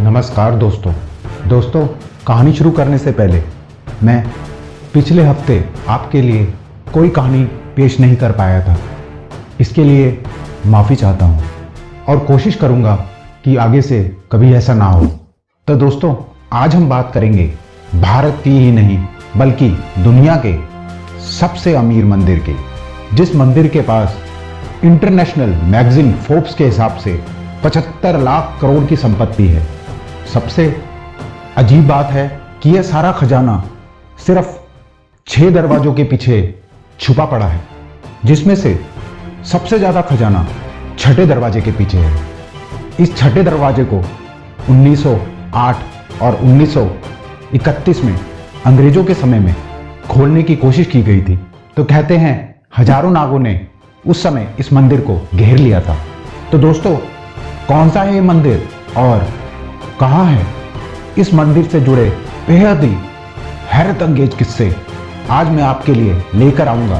नमस्कार दोस्तों कहानी शुरू करने से पहले मैं पिछले हफ्ते आपके लिए कोई कहानी पेश नहीं कर पाया था। इसके लिए माफ़ी चाहता हूँ और कोशिश करूँगा कि आगे से कभी ऐसा ना हो। तो दोस्तों, आज हम बात करेंगे भारत की ही नहीं बल्कि दुनिया के सबसे अमीर मंदिर की, जिस मंदिर के पास इंटरनेशनल मैगजीन फोर्ब्स के हिसाब से 75 लाख करोड़ की संपत्ति है। सबसे अजीब बात है कि यह सारा खजाना सिर्फ 6 दरवाजों के पीछे छुपा पड़ा है, जिसमें से सबसे ज्यादा खजाना छठे दरवाजे के पीछे है। इस छठे दरवाजे को 1908 और 1931 में अंग्रेजों के समय में खोलने की कोशिश की गई थी। तो कहते हैं हजारों नागों ने उस समय इस मंदिर को घेर लिया था। तो दोस्तों, कौन सा है ये मंदिर और कहाँ है? इस मंदिर से जुड़े बेहद ही हैरत अंगेज किस्से आज मैं आपके लिए लेकर आऊंगा,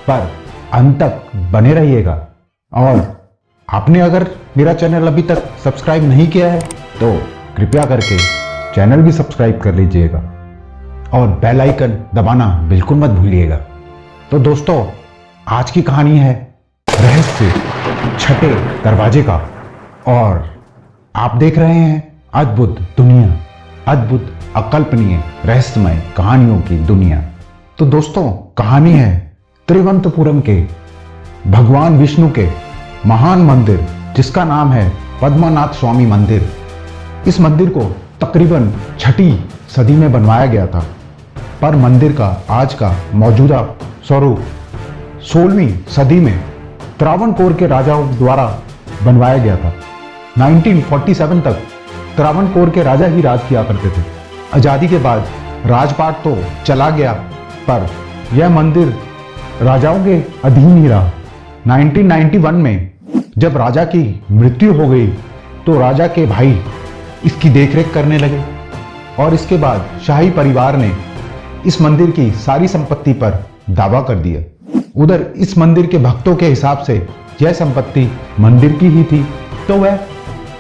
पर अंत तक बने रहिएगा। और आपने अगर मेरा चैनल अभी तक सब्सक्राइब नहीं किया है तो कृपया करके चैनल भी सब्सक्राइब कर लीजिएगा और बेल आइकन दबाना बिल्कुल मत भूलिएगा। तो दोस्तों, आज की कहानी है रहस्य छठे दरवाजे का, और आप देख रहे हैं अद्भुत दुनिया, अद्भुत अकल्पनीय रहस्यमय कहानियों की दुनिया। तो दोस्तों, कहानी है त्रिवंतपुरम के भगवान विष्णु के महान मंदिर, जिसका नाम है पद्मनाथ स्वामी मंदिर। इस मंदिर को तकरीबन 6ठी सदी में बनवाया गया था, पर मंदिर का आज का मौजूदा स्वरूप 16वीं सदी में त्रावणकोर के राजाओं द्वारा बनवाया गया था। 1947 तक त्रावणकोर के राजा ही राज किया करते थे। आजादी के बाद राजपाट तो चला गया, पर यह मंदिर राजाओं के अधीन ही रहा। 1991 में जब राजा की मृत्यु हो गई तो राजा के भाई इसकी देखरेख करने लगे, और इसके बाद शाही परिवार ने इस मंदिर की सारी संपत्ति पर दावा कर दिया। उधर इस मंदिर के भक्तों के हिसाब से यह संपत्ति मंदिर की ही थी, तो वह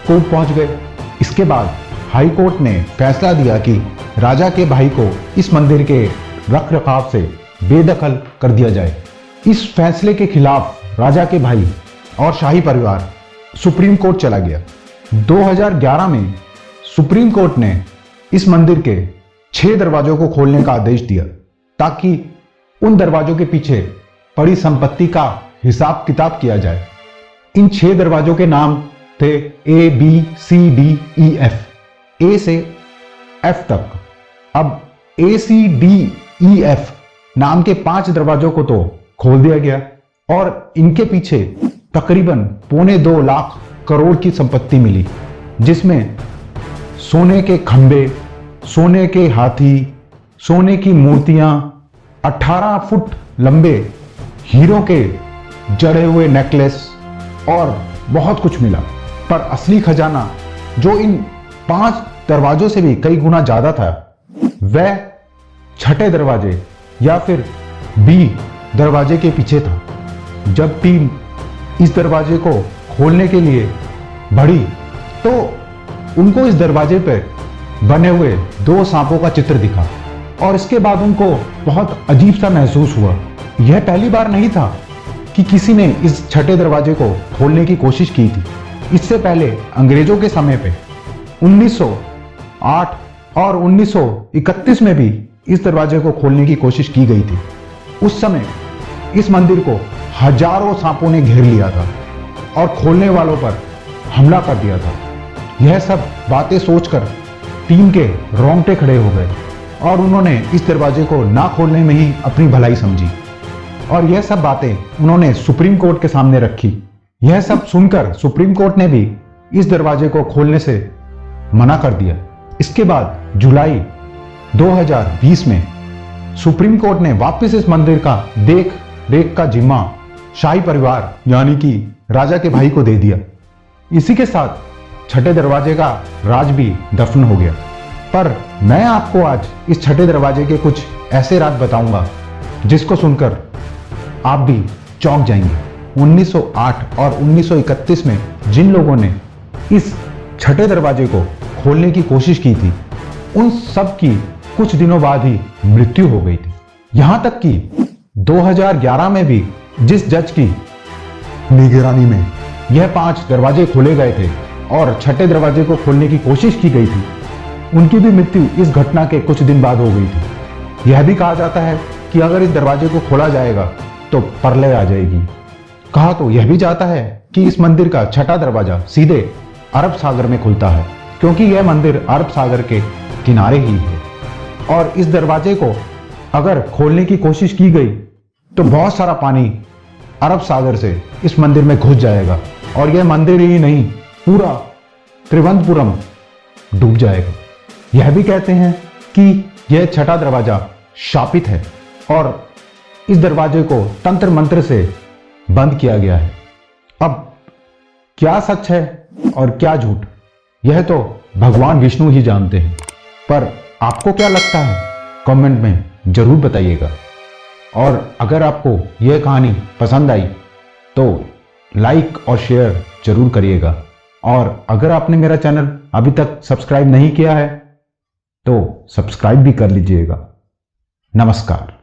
कोर्ट पहुंच गए। इसके बाद हाई कोर्ट ने फैसला दिया कि राजा के भाई को इस मंदिर के रख रखाव से बेदखल कर दिया जाए। इस फैसले के खिलाफ राजा के भाई और शाही परिवार सुप्रीम कोर्ट चला गया। 2011 में सुप्रीम कोर्ट ने इस मंदिर के 6 दरवाजों को खोलने का आदेश दिया, ताकि उन दरवाजों के पीछे पड़ी संपत्ति का हिसाब किताब किया जाए। इन 6 दरवाजों के नाम थे A, B, C, D, E, F, A से F तक। अब A, C, D, E, F नाम के 5 दरवाजों को तो खोल दिया गया, और इनके पीछे तकरीबन 1.25 लाख करोड़ की संपत्ति मिली, जिसमें सोने के खंबे, सोने के हाथी, सोने की मूर्तियां, 18 फुट लंबे हीरो के जड़े हुए नेकलेस और बहुत कुछ मिला। पर असली खजाना, जो इन 5 दरवाजों से भी कई गुना ज्यादा था, वह छठे दरवाजे या फिर बी दरवाजे के पीछे था। जब टीम इस दरवाजे को खोलने के लिए बढ़ी तो उनको इस दरवाजे पर बने हुए 2 सांपों का चित्र दिखा, और इसके बाद उनको बहुत अजीब सा महसूस हुआ। यह पहली बार नहीं था कि किसी ने इस छठे दरवाजे को खोलने की कोशिश की थी। इससे पहले अंग्रेजों के समय पे 1908 और 1931 में भी इस दरवाजे को खोलने की कोशिश की गई थी। उस समय इस मंदिर को हजारों सांपों ने घेर लिया था और खोलने वालों पर हमला कर दिया था। यह सब बातें सोचकर टीम के रोंगटे खड़े हो गए, और उन्होंने इस दरवाजे को ना खोलने में ही अपनी भलाई समझी, और यह सब बातें उन्होंने सुप्रीम कोर्ट के सामने रखी। यह सब सुनकर सुप्रीम कोर्ट ने भी इस दरवाजे को खोलने से मना कर दिया। इसके बाद जुलाई 2020 में सुप्रीम कोर्ट ने वापस इस मंदिर का देख रेख का जिम्मा शाही परिवार यानी कि राजा के भाई को दे दिया। इसी के साथ छठे दरवाजे का राज भी दफन हो गया। पर मैं आपको आज इस छठे दरवाजे के कुछ ऐसे राज बताऊंगा जिसको सुनकर आप भी चौंक जाएंगे। 1908 और 1931 में जिन लोगों ने इस छठे दरवाजे को खोलने की कोशिश की थी, उन सब की कुछ दिनों बाद ही मृत्यु हो गई थी। यहां तक कि 2011 में भी जिस जज की निगरानी में यह 5 दरवाजे खोले गए थे और छठे दरवाजे को खोलने की कोशिश की गई थी, उनकी भी मृत्यु इस घटना के कुछ दिन बाद हो गई थी। यह भी कहा जाता है कि अगर इस दरवाजे को खोला जाएगा तो प्रलय आ जाएगी। कहा तो यह भी जाता है कि इस मंदिर का छठा दरवाजा सीधे अरब सागर में खुलता है, क्योंकि यह मंदिर अरब सागर के किनारे ही है और इस दरवाजे को अगर खोलने की कोशिश की गई तो बहुत सारा पानी अरब सागर से इस मंदिर में घुस जाएगा और यह मंदिर ही नहीं, पूरा त्रिवेंद्रपुरम डूब जाएगा। यह भी कहते हैं कि यह छठा दरवाजा शापित है और इस दरवाजे को तंत्र मंत्र से बंद किया गया है। अब क्या सच है और क्या झूठ, यह तो भगवान विष्णु ही जानते हैं, पर आपको क्या लगता है कमेंट में जरूर बताइएगा। और अगर आपको यह कहानी पसंद आई तो लाइक और शेयर जरूर करिएगा। और अगर आपने मेरा चैनल अभी तक सब्सक्राइब नहीं किया है तो सब्सक्राइब भी कर लीजिएगा। नमस्कार।